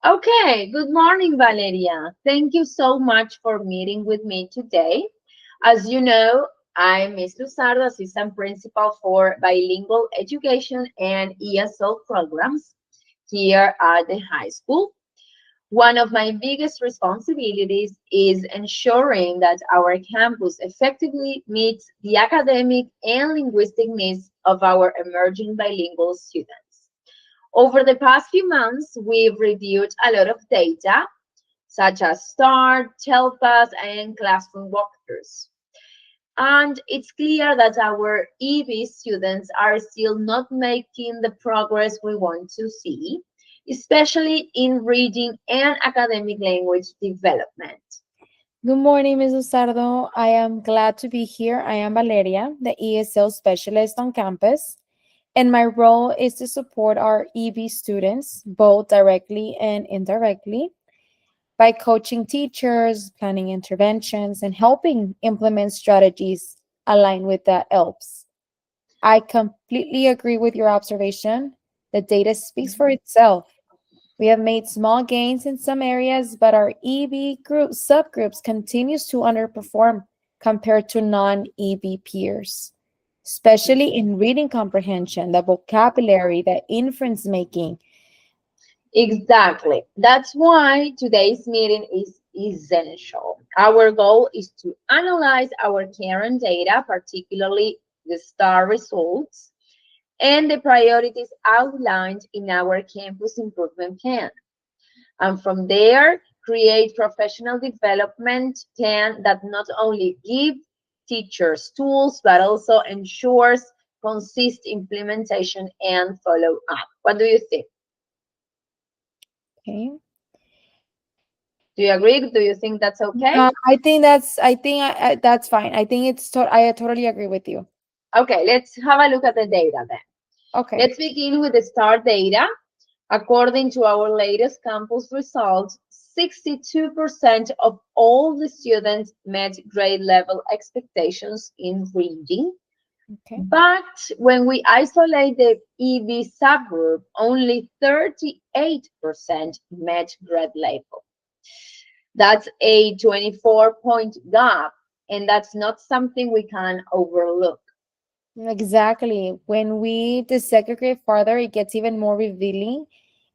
Okay, good morning, Valeria. Thank you so much for meeting with me today. As you know, I'm Ms. Luzardo, Assistant Principal for Bilingual Education and ESL programs here at the high school. One of my biggest responsibilities is ensuring that our campus effectively meets the academic and linguistic needs of our emerging bilingual students. Over the past few months, we've reviewed a lot of data, such as START, TELPAS, and classroom walkthroughs. And it's clear that our EB students are still not making the progress we want to see, especially in reading and academic language development. Good morning, Ms. Luzardo. I am glad to be here. I am Valeria, the ESL specialist on campus, and my role is to support our EB students, both directly and indirectly, by coaching teachers, planning interventions, and helping implement strategies aligned with the ELPS. I completely agree with your observation. The data speaks for itself. We have made small gains in some areas, but our EB group subgroups continues to underperform compared to non-EB peers, especially in reading comprehension, the vocabulary, the inference making. Exactly. That's why today's meeting is essential. Our goal is to analyze our current data, particularly the STAR results, and the priorities outlined in our campus improvement plan. And from there, create professional development plan that not only give teachers tools, but also ensures consistent implementation and follow up. What do you think? Okay. Do you agree? Do you think that's okay? That's fine. I totally agree with you. Okay, let's have a look at the data then. Okay. Let's begin with the STAR data. According to our latest campus results, 62% of all the students met grade level expectations in reading. Okay. But when we isolate the EB subgroup, only 38% met grade level. That's a 24-point gap, and that's not something we can overlook. Exactly. When we desegregate further, it gets even more revealing.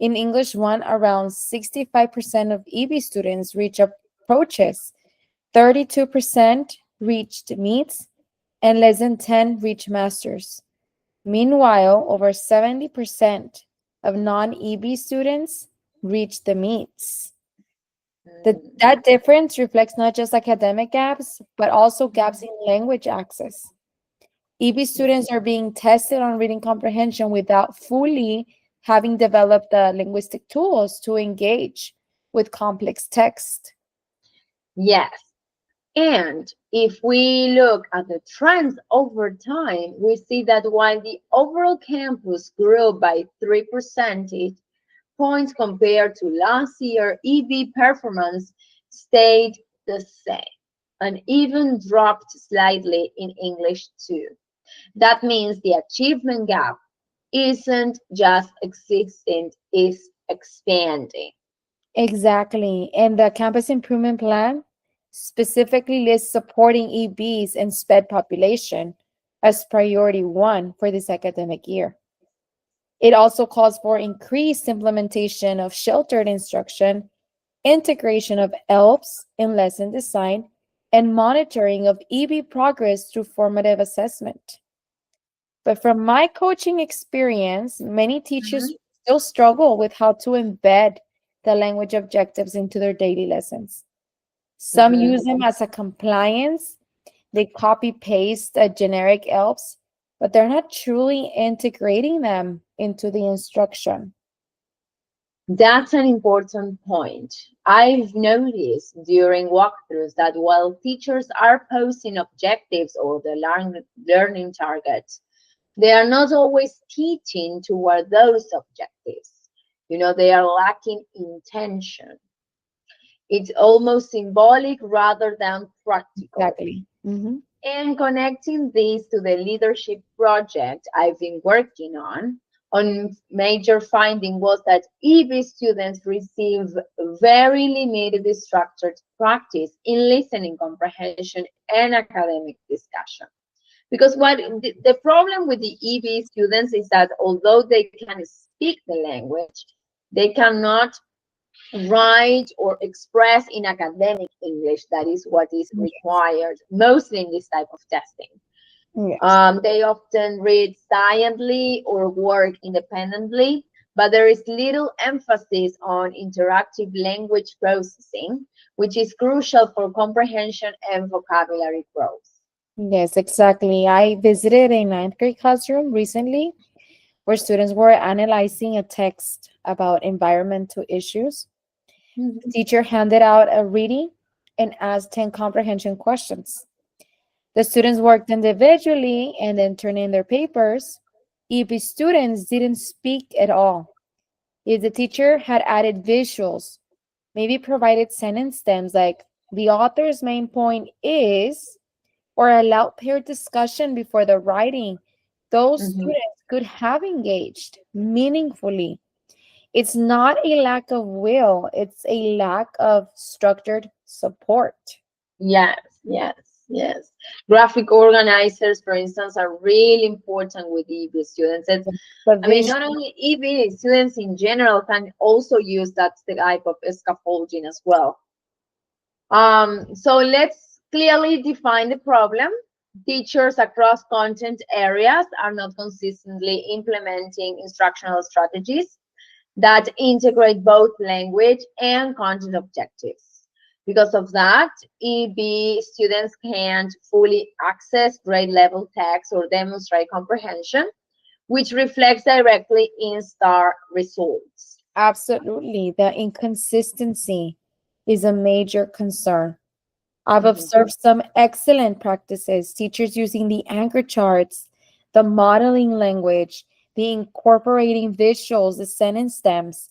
In English 1, around 65% of EB students reach approaches, 32% reached meets, and less than 10 reach masters. Meanwhile, over 70% of non-EB students reach the meets. That difference reflects not just academic gaps, but also gaps in language access. EB students are being tested on reading comprehension without fully having developed the linguistic tools to engage with complex text. Yes. And if we look at the trends over time, we see that while the overall campus grew by 3 percentage points compared to last year, EB performance stayed the same and even dropped slightly in English too. That means the achievement gap isn't just existing, it's expanding. Exactly. And the campus improvement plan specifically lists supporting EBs and SPED population as priority one for this academic year. It also calls for increased implementation of sheltered instruction, integration of ELPs in lesson design, and monitoring of EB progress through formative assessment. But from my coaching experience, many teachers Mhm. still struggle with how to embed the language objectives into their daily lessons. Some Mhm. use them as a compliance, they copy paste a generic ELPs, but they're not truly integrating them into the instruction. That's an important point. I've noticed during walkthroughs that while teachers are posting objectives or the learning targets, they are not always teaching toward those objectives. They are lacking intention. It's almost symbolic rather than practical. Exactly. Mhm. And connecting this to the leadership project I've been working on, on major finding was that EB students receive very limited structured practice in listening comprehension and academic discussion. Because the problem with the EB students is that although they can speak the language, they cannot write or express in academic English. That is what is required mostly in this type of testing. Yes. They often read silently or work independently, but there is little emphasis on interactive language processing, which is crucial for comprehension and vocabulary growth. Yes, exactly. I visited a ninth grade classroom recently where students were analyzing a text about environmental issues. The Mhm. teacher handed out a reading and asked 10 comprehension questions. The students worked individually and then turned in their papers. EB students didn't speak at all. If the teacher had added visuals, maybe provided sentence stems like the author's main point is, or allowed peer discussion before the writing, those Mhm. students could have engaged meaningfully. It's not a lack of will, it's a lack of structured support. Yes, yes, yes. Graphic organizers, for instance, are really important with EB students. And The I mean, vision, not only EB students in general can also use that type of scaffolding as well. So let's clearly define the problem. Teachers across content areas are not consistently implementing instructional strategies that integrate both language and content objectives. Because of that, EB students can't fully access grade level text or demonstrate comprehension, which reflects directly in STAR results. absolutely. The inconsistency is a major concern. I've Mhm. observed some excellent practices, teachers using the anchor charts, the modeling language, the incorporating visuals, the sentence stems.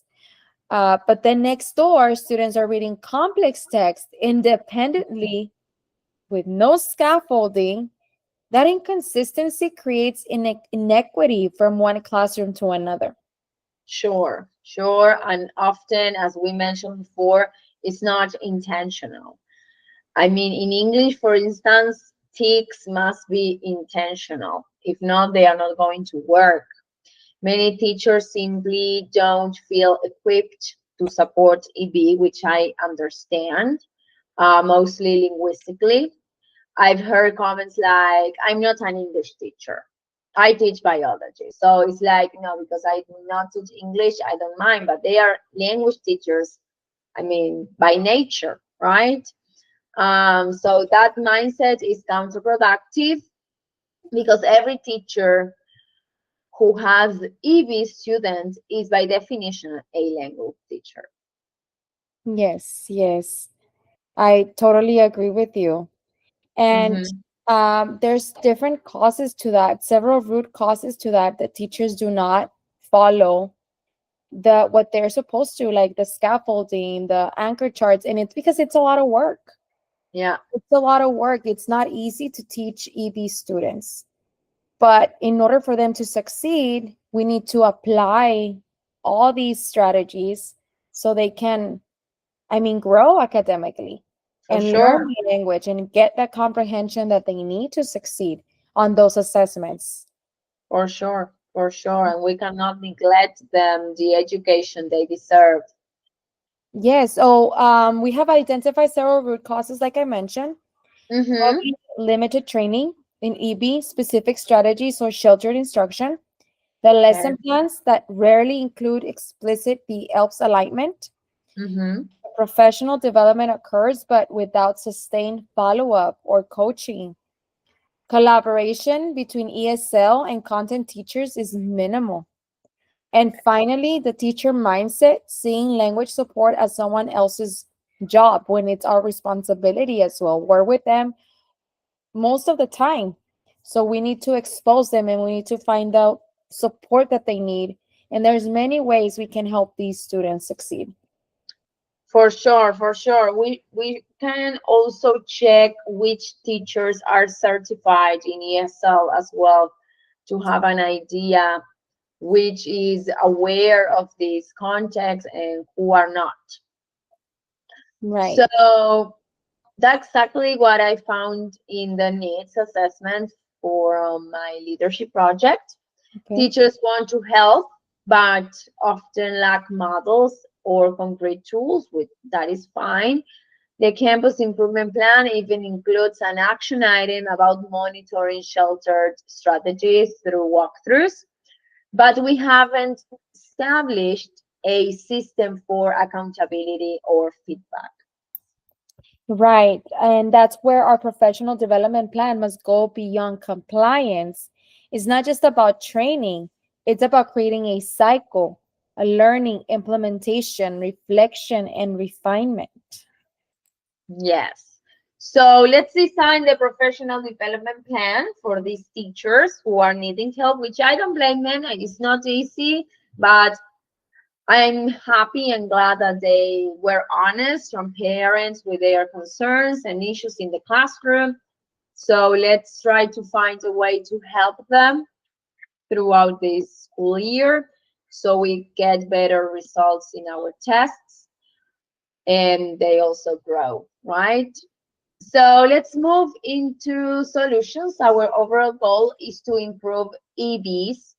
But then next door, students are reading complex text independently with no scaffolding. That inconsistency creates inequity from one classroom to another. Sure, sure. And often, as we mentioned before, it's not intentional. I mean, in English, for instance, ticks must be intentional. If not, they are not going to work. Many teachers simply don't feel equipped to support EB, which I understand, mostly linguistically. I've heard comments like, I'm not an English teacher. I teach biology. So it's like, no, because I do not teach English, I don't mind, but they are language teachers, I mean, by nature, right? So that mindset is counterproductive because every teacher who has EB students is by definition a language teacher. Yes, yes. I totally agree with you. And Mm-hmm. there's different causes to that, several root causes to that, that teachers do not follow what they're supposed to, like the scaffolding, the anchor charts, and it's because it's a lot of work. Yeah, It's a lot of work. It's not easy to teach EB students. But in order for them to succeed, we need to apply all these strategies so they can, I mean, grow academically for and learn sure. the language and get the comprehension that they need to succeed on those assessments. For sure. For sure. And we cannot neglect them the education they deserve. Yes. So we have identified several root causes, like I mentioned. Mm-hmm. Probably limited training in EB, specific strategies or sheltered instruction. The Okay. lesson plans that rarely include explicit BELPS alignment. Mm-hmm. Professional development occurs, but without sustained follow up or coaching. Collaboration between ESL and content teachers is minimal. And finally, the teacher mindset, seeing language support as someone else's job when it's our responsibility as well. We're with them most of the time. So we need to expose them and we need to find out support that they need. And there's many ways we can help these students succeed. For sure, for sure. We can also check which teachers are certified in ESL as well to have an idea which is aware of this context and who are not. Right. So that's exactly what I found in the needs assessment for my leadership project. Okay. Teachers want to help, but often lack models or concrete tools, which that is fine. The campus improvement plan even includes an action item about monitoring sheltered strategies through walkthroughs, but we haven't established a system for accountability or feedback. Right. And that's where our professional development plan must go beyond compliance. It's not just about training, it's about creating a cycle, a learning, implementation, reflection, and refinement. Yes. So let's design the professional development plan for these teachers who are needing help, which I don't blame them. It's not easy, but I'm happy and glad that they were honest from parents with their concerns and issues in the classroom. So let's try to find a way to help them throughout this school year so we get better results in our tests and they also grow, right? So let's move into solutions. Our overall goal is to improve EB's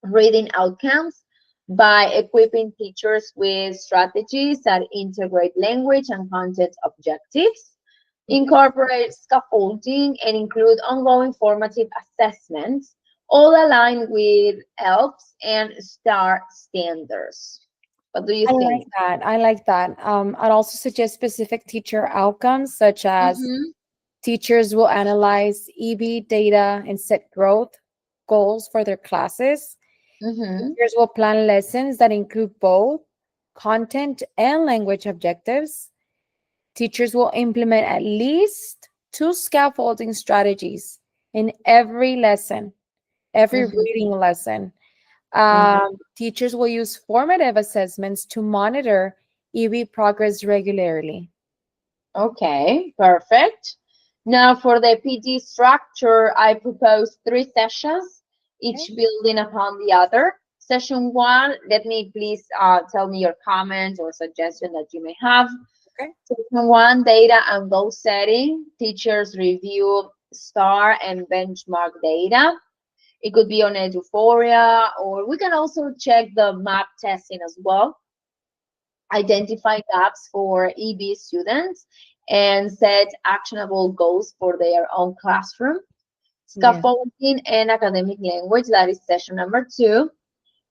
reading outcomes by equipping teachers with strategies that integrate language and content objectives, incorporate scaffolding, and include ongoing formative assessments, all aligned with ELPS and STAR standards. What do you I like think? that. I like that. I'd also suggest specific teacher outcomes, such as Mm-hmm, teachers will analyze EB data and set growth goals for their classes. mm-hmm, Teachers will plan lessons that include both content and language objectives. Teachers will implement at least two scaffolding strategies in every lesson, every mm-hmm, reading lesson. mm-hmm. Teachers will use formative assessments to monitor EB progress regularly. Okay, perfect. Now for the PD structure, I propose 3 sessions, Okay. each building upon the other. Session one, let me please tell me your comments or suggestion that you may have. Okay. Session one, data and goal setting. Teachers review STAR and benchmark data. It could be on Eduphoria, or we can also check the map testing as well. Identify gaps for EB students, and set actionable goals for their own classroom. Yeah. Scaffolding and academic language, that is session number two.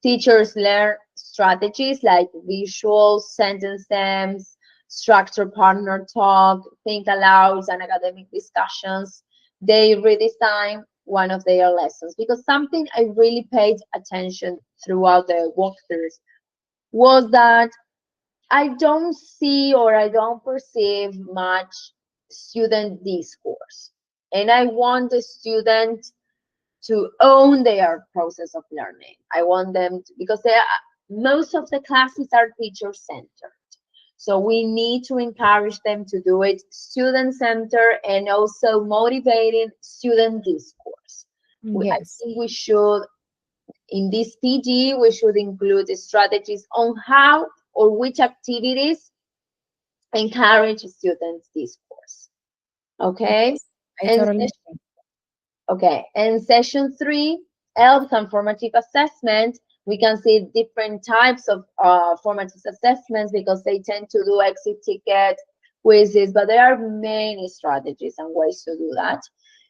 Teachers learn strategies like visual sentence stems, structure partner talk, think alouds, and academic discussions. They redesign one of their lessons because something I really paid attention throughout the walkthroughs was that I don't see or I don't perceive much student discourse. And I want the student to own their process of learning. I want them to, because most of the classes are teacher centered. So we need to encourage them to do it student centered and also motivating student discourse. I Yes. think we should, in this PD, we should include the strategies on how or which activities encourage students discourse. Okay. Yes. I And totally agree. okay. And session three, ELF and formative assessment. We can see different types of formative assessments because they tend to do exit ticket quizzes, but there are many strategies and ways to do that.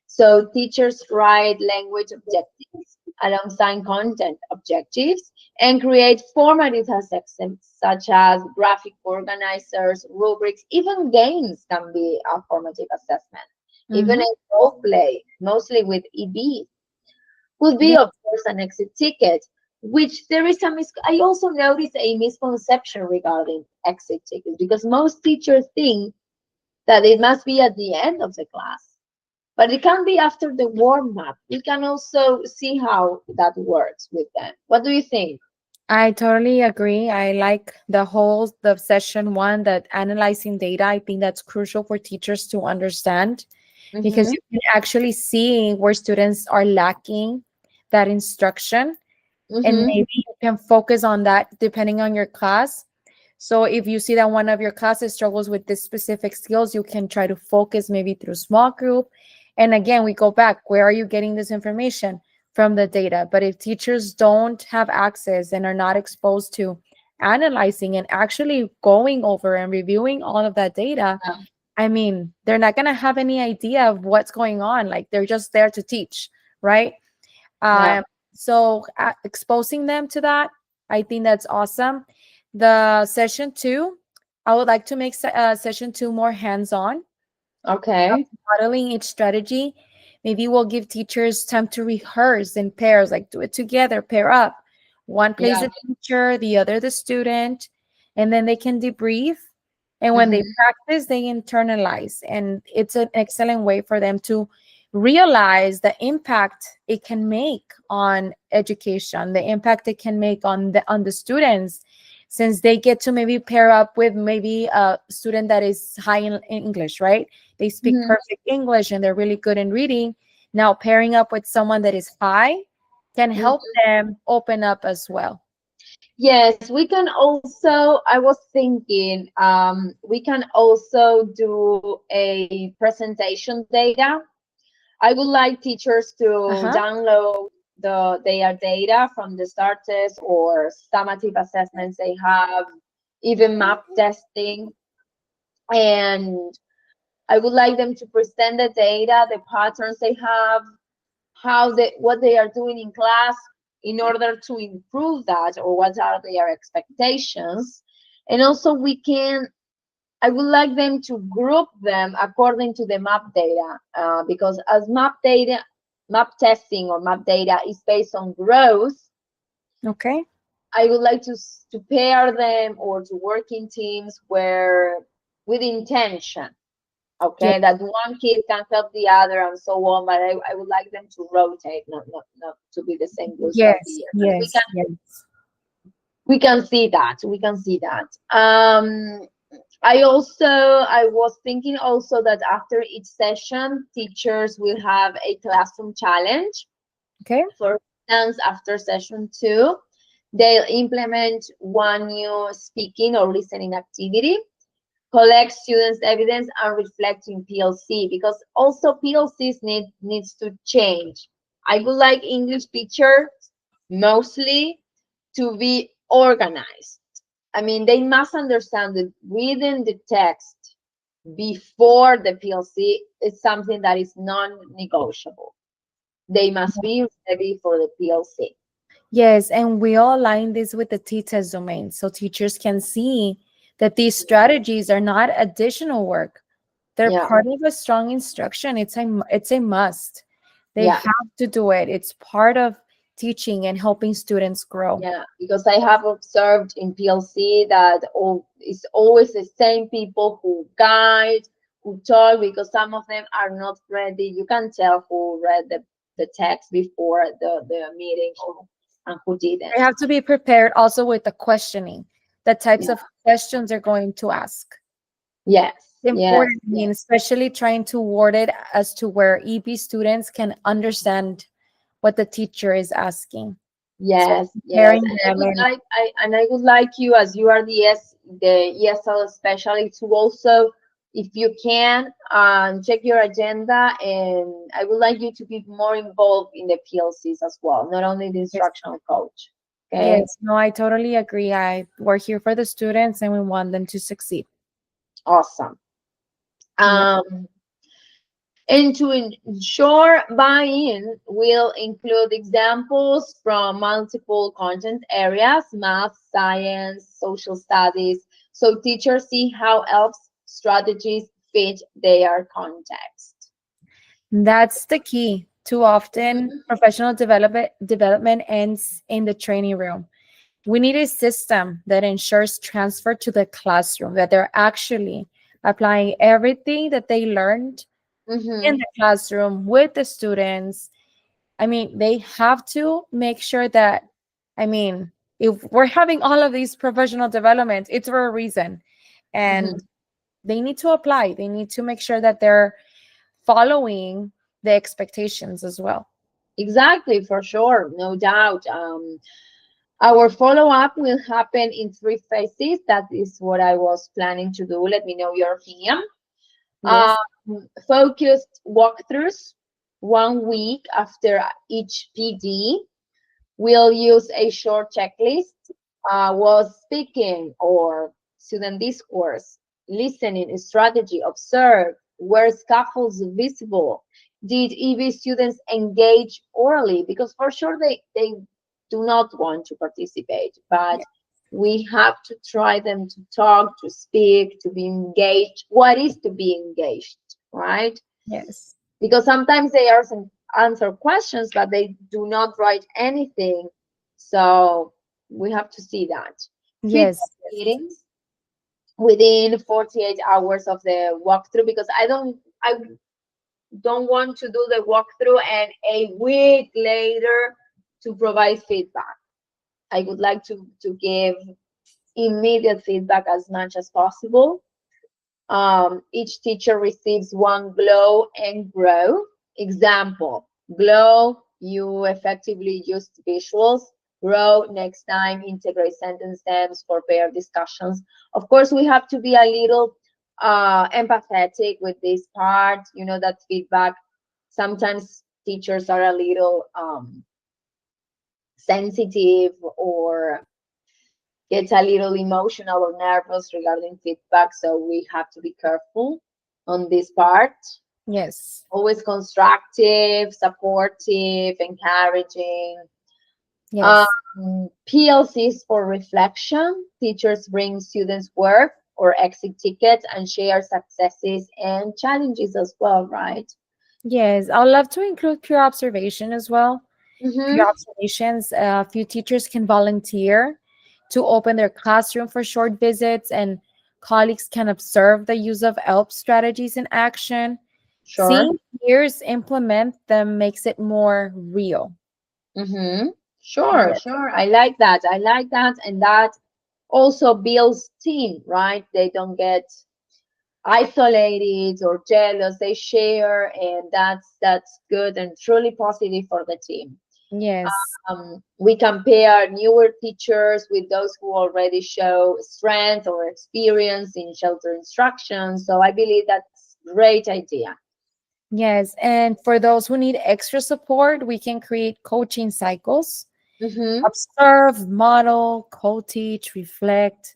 So teachers write language objectives alongside content objectives and create formative assessments such as graphic organizers, rubrics, even games can be a formative assessment. Even Mhm. a role play, mostly with EB, would be, Yeah. of course, an exit ticket, which there is I also noticed a misconception regarding exit tickets because most teachers think that it must be at the end of the class, but it can be after the warm up. We can also see how that works with them. What do you think? I totally agree. I like the session one, that analyzing data. I think that's crucial for teachers to understand because Mm-hmm. you can actually see where students are lacking that instruction. and Mm-hmm. maybe you can focus on that depending on your class. So if you see that one of your classes struggles with this specific skills, you can try to focus maybe through small group. And again, we go back, where are you getting this information? From the data. But if teachers don't have access and are not exposed to analyzing and actually going over and reviewing all of that data, Yeah. I mean, they're not going to have any idea of what's going on. Like, they're just there to teach, right? Yeah. Um, so exposing them to that, I think that's awesome. The session two, I would like to make session two more hands-on, Okay. modeling each strategy. Maybe we'll give teachers time to rehearse in pairs, like do it together, pair up. One plays Yeah. the teacher, the other the student, and then they can debrief. And when they Mm-hmm. practice, they internalize. And it's an excellent way for them to realize the impact it can make on education, the impact it can make on the students, since they get to maybe pair up with maybe a student that is high in English, right? They speak Mm-hmm. perfect English and they're really good in reading. Now, pairing up with someone that is high can help them open up as well. Yes, we can also, I was thinking, we can also do a presentation data. I would like teachers to Uh-huh. download their data from the start test or summative assessments they have, even map testing. And I would like them to present the data, the patterns they have, what they are doing in class in order to improve that, or what are their expectations. And also I would like them to group them according to the map data, because as map testing or map data is based on growth. Okay. I would like to pair them or to work in teams where with intention. Yeah. Okay, that one kid can help the other and so on, but I would like them to rotate, not to be the same group every Yes. year. But Yes. Yes. we can see that. We can see that. I was thinking also that after each session, teachers will have a classroom challenge. Okay. For instance, after session two, they'll implement one new speaking or listening activity, collect students' evidence, and reflect in PLC, because also PLCs needs to change. I would like English teachers mostly to be organized. I mean, they must understand that reading the text before the PLC is something that is non-negotiable. They must be ready for the PLC. Yes, and we all align this with the T-test domain so teachers can see that these strategies are not additional work. They're Yeah, part of a strong instruction. It's a must. They yeah, have to do it. It's part of teaching and helping students grow. yeah. Because I have observed in PLC that it's always the same people who guide, who talk, because some of them are not ready. You can tell who read the text before the meeting, or and who They didn't. have to be prepared also with the questioning, the types Yeah. of questions they're going to ask. Yes, yes, Important, I mean, yes, especially trying to word it as to where EP students can understand what the teacher is asking. So yes, yes. preparing And I them would and like I would like you, as you are the ESL specialist, to also, if you can, check your agenda, and I would like you to be more involved in the PLCs as well, not only the yes, instructional coach. Okay, yes, no, I totally agree. We're here for the students and we want them to succeed. awesome. Yeah. Um, And to ensure buy-in, we'll include examples from multiple content areas: math, science, social studies, so teachers see how else strategies fit their context. That's the key. Too often, Mhm, professional development ends in the training room. We need a system that ensures transfer to the classroom, that they're actually applying everything that they learned in mhm, the classroom with the students. I mean, they have to make sure that, I mean, if we're having all of these professional development, it's for a reason. And mhm. they need to apply, they need to make sure that they're following the expectations as well. Exactly, for sure, no doubt. Our follow-up will happen in 3 phases. That is what I was planning to do. Let me know your opinion. Yes. Focused walkthroughs 1 week after each PD. We'll use a short checklist. Was speaking or student discourse, listening strategy, observe, were scaffolds visible? Did EB students engage orally? Because for sure they do not want to participate, but we have to try them to talk, to speak, to be engaged. What is to be engaged, right? Yes. Because sometimes they answer questions, but they do not write anything. So we have to see that. Feedback Yes. meetings within 48 hours of the walkthrough, because I don't want to do the walkthrough and a week later to provide feedback. I would like to give immediate feedback as much as possible. Each teacher receives one glow and grow. Example, glow, you effectively used visuals. Grow, next time, integrate sentence stems for pair discussions. Of course, we have to be a little empathetic with this part. You know that feedback, sometimes teachers are a little sensitive or gets a little emotional or nervous regarding feedback, so we have to be careful on this part. Yes. Always constructive, supportive, encouraging. Yes. PLCs for reflection. Teachers bring students work or exit tickets and share successes and challenges as well, right? Yes. I would love to include peer observation as well. Peer Mm-hmm. observations. A few teachers can volunteer to open their classroom for short visits, and colleagues can observe the use of ELP strategies in action. Sure. Seeing peers implement them makes it more real. Mm-hmm. Sure, Yes. sure. I like that. I like that. And that also builds team, right? They don't get isolated or jealous. They share, and that's good and truly positive for the team. Yes. We compare newer teachers with those who already show strength or experience in shelter instruction. So I believe that's great idea. Yes. And for those who need extra support, we can create coaching cycles. Mm-hmm. Observe, model, co-teach, reflect.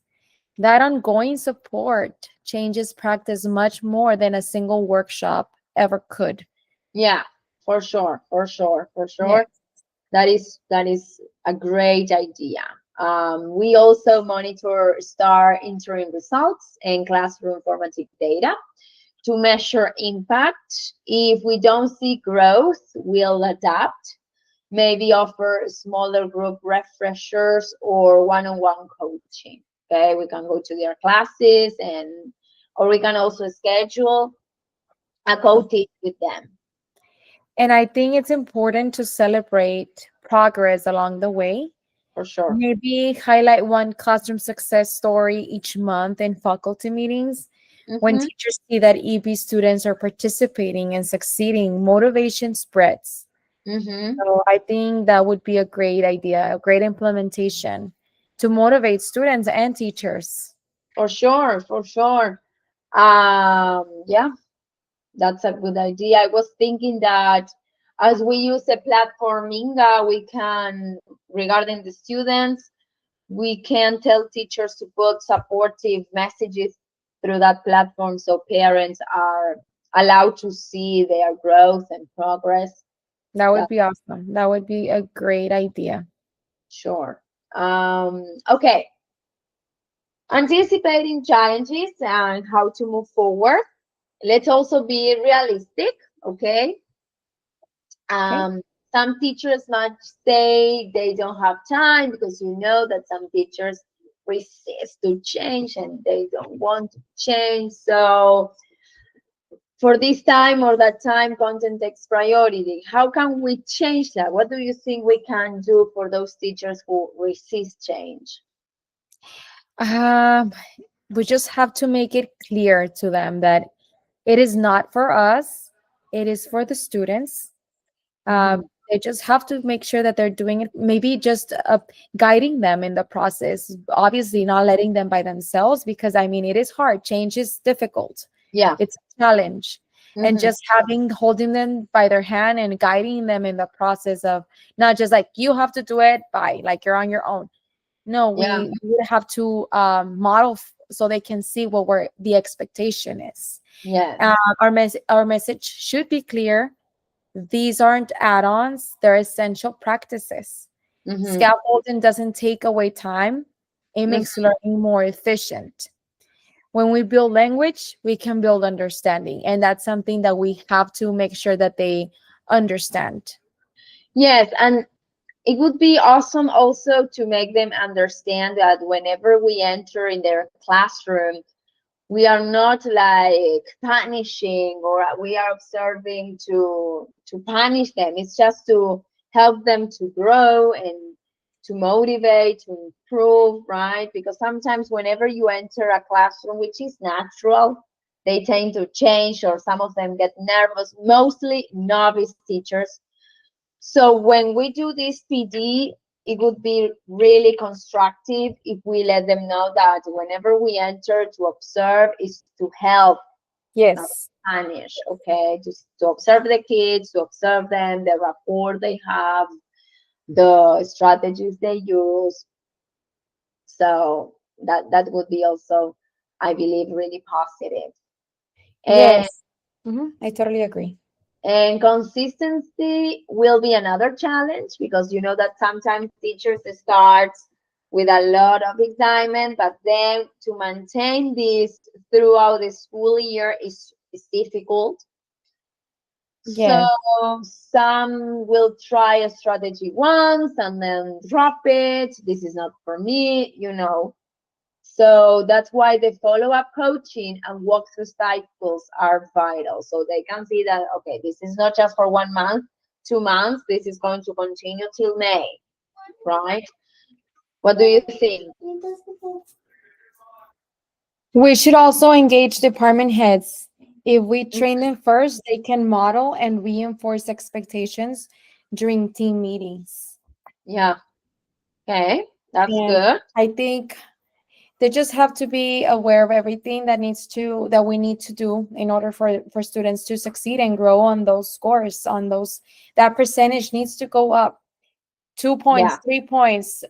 That ongoing support changes practice much more than a single workshop ever could. Yeah, for sure, for sure, for Yeah. sure. That is a great idea. We also monitor STAR interim results and classroom formative data to measure impact. If we don't see growth, we'll adapt, maybe offer smaller group refreshers or one-on-one coaching. Okay, we can go to their classes, and or we can also schedule a co-teach with them, And I think it's important to celebrate progress along the way. for sure. Maybe highlight one classroom success story each month in faculty meetings. When Mm-hmm, teachers see that EB students are participating and succeeding, motivation spreads. mm-hmm, So I think that would be a great idea, a great implementation to motivate students and teachers. for sure, for sure. Yeah, that's a good idea. I was thinking that as we use a platform Inga, we can, regarding the students, we can tell teachers to put supportive messages through that platform so parents are allowed to see their growth and progress. That would That's be awesome. That would be a great idea. sure. Okay, anticipating challenges and how to move forward. Let's also be realistic, okay? Okay. Um, some teachers might say they don't have time, because you know that some teachers resist to change and they don't want to change. So for this time or that time, content takes priority. How can we change that? What do you think we can do for those teachers who resist change? Um, we just have to make it clear to them that it is not for us, it is for the students. Mm-hmm. They just have to make sure that they're doing it, maybe just guiding them in the process. Obviously, not letting them by themselves, because I mean, it is hard. Change is difficult. Yeah. It's a challenge. And Hmm. just holding them by their hand and guiding them in the process of not just like, you have to do it by like you're on your own. No, Yeah. we would have to model so they can see what the expectation is. Yes. Our message should be clear. These aren't add-ons, they're essential practices. Hmm. Scaffolding doesn't take away time, it makes learning more efficient. When we build language, we can build understanding. And that's something that we have to make sure that they understand. Yes, and it would be awesome also to make them understand that whenever we enter in their classroom, we are not like punishing, or we are observing to punish them. It's just to help them to grow and to motivate, to improve, right? Because sometimes whenever you enter a classroom, which is natural, they tend to change, or some of them get nervous, mostly novice teachers. So when we do this PD, it would be really constructive if we let them know that whenever we enter to observe is to help, not Yes. punish, okay? Just to observe the kids, to observe them, the rapport they have, the strategies they use. So that would be also, I believe, really positive. And Yes. I totally agree. And consistency will be another challenge, because you know that sometimes teachers start with a lot of excitement, but then to maintain this throughout the school year is difficult. So Yes. some will try a strategy once and then drop it. This is not for me. So that's why the follow-up coaching and walkthrough cycles are vital. So they can see that, okay, this is not just for 1 month, 2 months, this is going to continue till May, right? What do you think? We should also engage department heads. If we train them first, they can model and reinforce expectations during team meetings. Yeah, okay, that's And good. I think they just have to be aware of everything that we need to do in order for students to succeed and grow on those scores, on those, that percentage needs to go up. 2 points, Yeah. 3 points,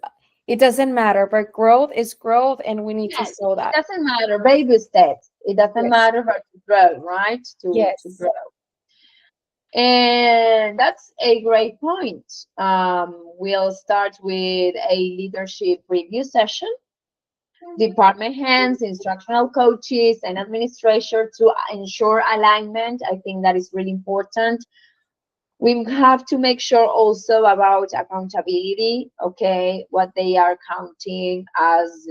it doesn't matter, but growth is growth, and we need to Yes, show it that. doesn't matter, baby steps. It doesn't Yes. matter how to grow, right? To Yes. grow. And that's a great point. We'll start with a leadership review session. Department heads, instructional coaches, and administration to ensure alignment. I think that is really important. We have to make sure also about accountability, okay, what they are counting as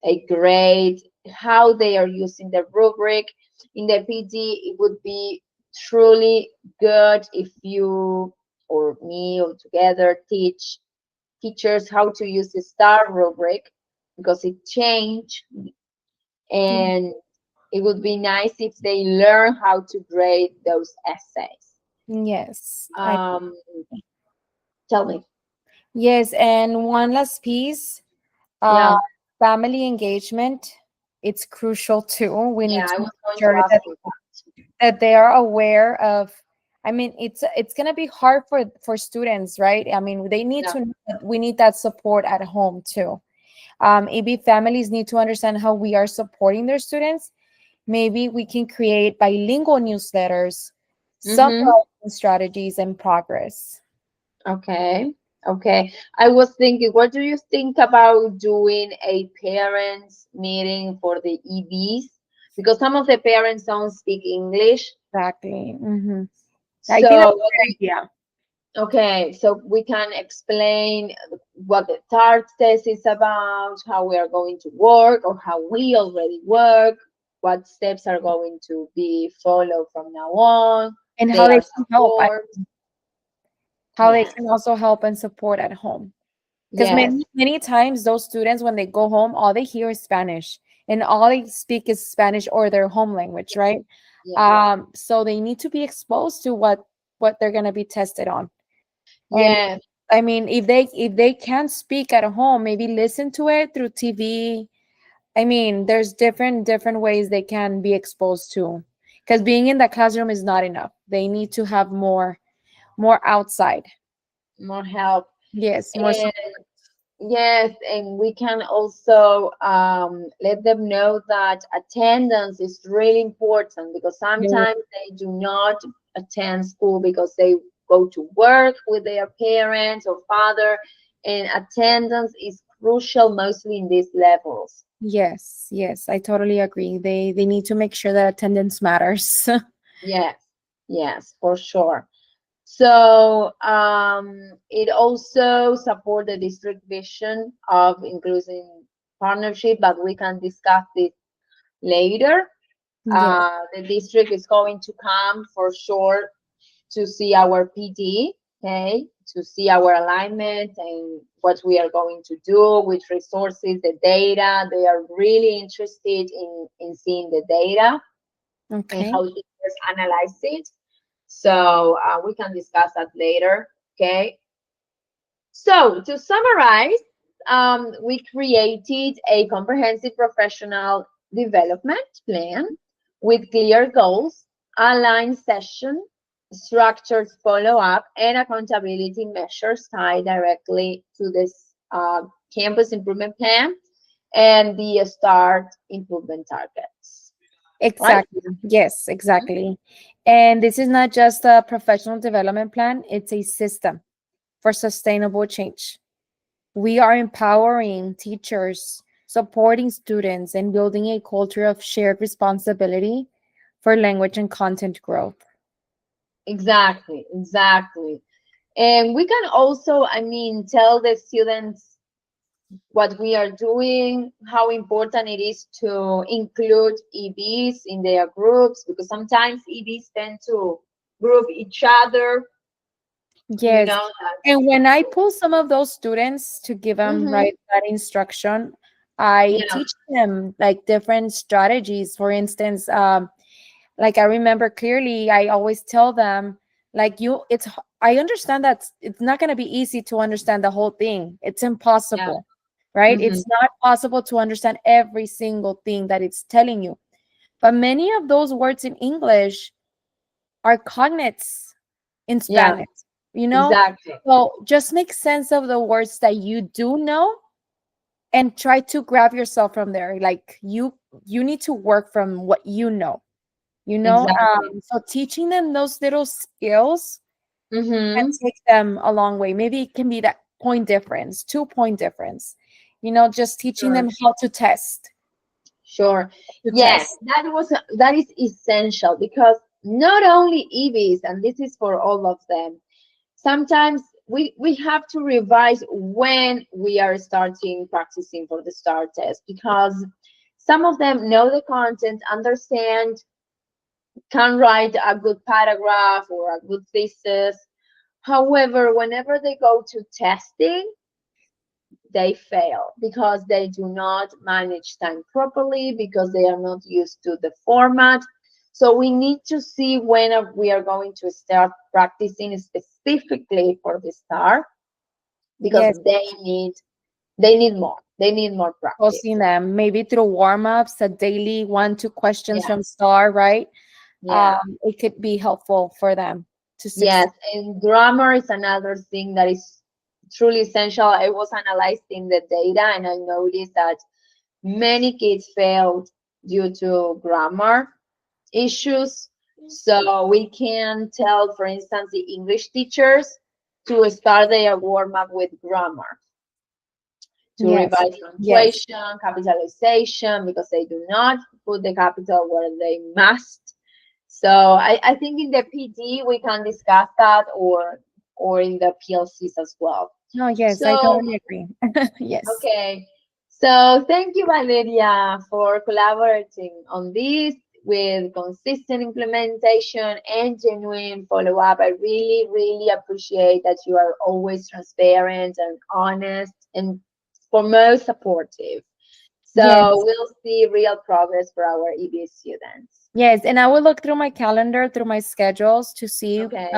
a grade, how they are using the rubric. In the PD, it would be truly good if you or me or together teach teachers how to use the STAR rubric, because it changed, and it would be nice if they learn how to grade those essays. Yes. Um, Tell me. Yes, and one last piece, uh, Yeah, family engagement. It's crucial too. We yeah, need I to make was going to sure ask you that they are aware of. I mean, it's gonna be hard for students, right? I mean, they need that. to. We need that support at home too. Maybe families need to understand how we are supporting their students. Maybe we can create bilingual newsletters, Yeah. some Mm-hmm. strategies and progress. Okay. Okay. I was thinking, what do you think about doing a parents meeting for the EBs? Because some of the parents don't speak English. Exactly. I think that's So, a good idea. okay, so we can explain what the TART test is about, how we are going to work, or how we already work, what steps are going to be followed from now on. And how They they are can help, support. how they Yes. can also help and support at home. Because Yes. many times those students, when they go home, all they hear is Spanish, and all they speak is Spanish or their home language, right? Yeah. So they need to be exposed to what they're gonna be tested on. Yes, I mean, if they can't speak at home, maybe listen to it through TV. I mean, there's different ways they can be exposed to. Because being in the classroom is not enough. They need to have more outside. more help. Yes, more And support. yes, and we can also let them know that attendance is really important because Yeah. sometimes they do not attend school because they go to work with their parents or father, and attendance is crucial mostly in these levels. Yes, yes, I totally agree. They need to make sure that attendance matters. Yes, yes, for sure. So it also support the district vision of inclusive partnership, but we can discuss this later. Yes, The district is going to come for sure to see our PD, okay, to see our alignment and what we are going to do, which resources, the data. They are really interested in seeing the data and okay. how teachers analyze it. So we can discuss that later, okay? So to summarize, we created a comprehensive professional development plan with clear goals, aligned session, structured follow-up, and accountability measures tied directly to this campus improvement plan and the START improvement targets, right? Exactly. Yes, Mhm. exactly. And this is not just a professional development plan, it's a system for sustainable change. We are empowering teachers, supporting students, and building a culture of shared responsibility for language and content growth. Exactly, exactly. And we can also, I mean, tell the students what we are doing, how important it is to include EBs in their groups, because sometimes EBs tend to group each other, you Yes. know that. And when I pull some of those students to give them Mm-hmm. right that instruction, I Yeah, teach them like different strategies. For instance, like I remember clearly, I always tell them, like I understand that it's not going to be easy to understand the whole thing. It's yeah. impossible, right? Mm-hmm. It's not possible to understand every single thing that it's telling you. But many of those words in English are cognates in Yeah, Spanish, you know? exactly. So just make sense of the words that you do know and try to grab yourself from there. Like you need to work from what you know, you know? Exactly. So teaching them those little skills can Mm-hmm. take them a long way. Maybe it can be that point difference, 2 point difference, just teaching Sure. them how to test, Sure. to Yes, test. that is essential because not only EVs, and this is for all of them, sometimes we have to revise when we are starting practicing for the STAR test because some of them know the content, understand, can write a good paragraph or a good thesis. However, whenever they go to testing, they fail because they do not manage time properly, because they are not used to the format. So we need to see when we are going to start practicing specifically for the STAR because Yes, they need more posting practice. them maybe through warm-ups, a daily 1 2 questions Yeah, from Star, right? yeah. It could be helpful for them to Yes, succeed. and grammar is another thing that is truly essential. I was analyzing the data and I noticed that many kids failed due to grammar issues. So we can tell, for instance, the English teachers to start their warm up with grammar, to Yes, revise yes, punctuation, capitalization, because they do not put the capital where they must. So I think in the PD we can discuss that, or in the PLCs as well. no, yes, I So totally agree. Yes, okay. So thank you, Valeria, for collaborating on this with consistent implementation and genuine follow-up. I really, really appreciate that you are always transparent and honest and foremost supportive. So Yes. we'll see real progress for our EB students. Yes, and I will look through my calendar, through my schedules to see, Okay.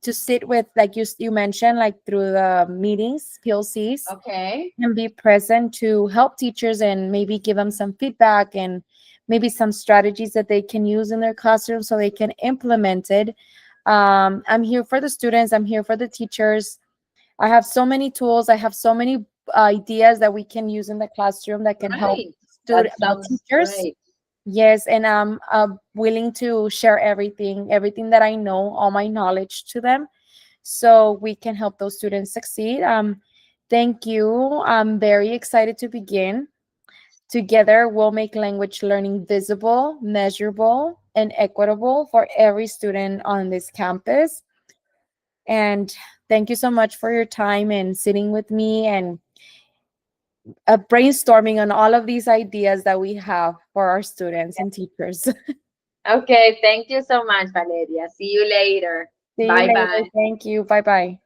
to sit with, like you mentioned, like through the meetings, PLCs, Okay. and be present to help teachers and maybe give them some feedback and maybe some strategies that they can use in their classroom so they can implement it. I'm here for the students. I'm here for the teachers. I have so many tools. I have so many ideas that we can use in the classroom that can help Right. That the sounds teachers. great. Yes, and I'm willing to share everything that I know, all my knowledge to them, so we can help those students succeed. Thank you. I'm very excited to begin. Together, we'll make language learning visible, measurable, and equitable for every student on this campus. And thank you so much for your time and sitting with me and brainstorming on all of these ideas that we have for our students and teachers. Okay. Thank you so much, Valeria. See you later. See you Bye later. bye. Thank you. Bye bye.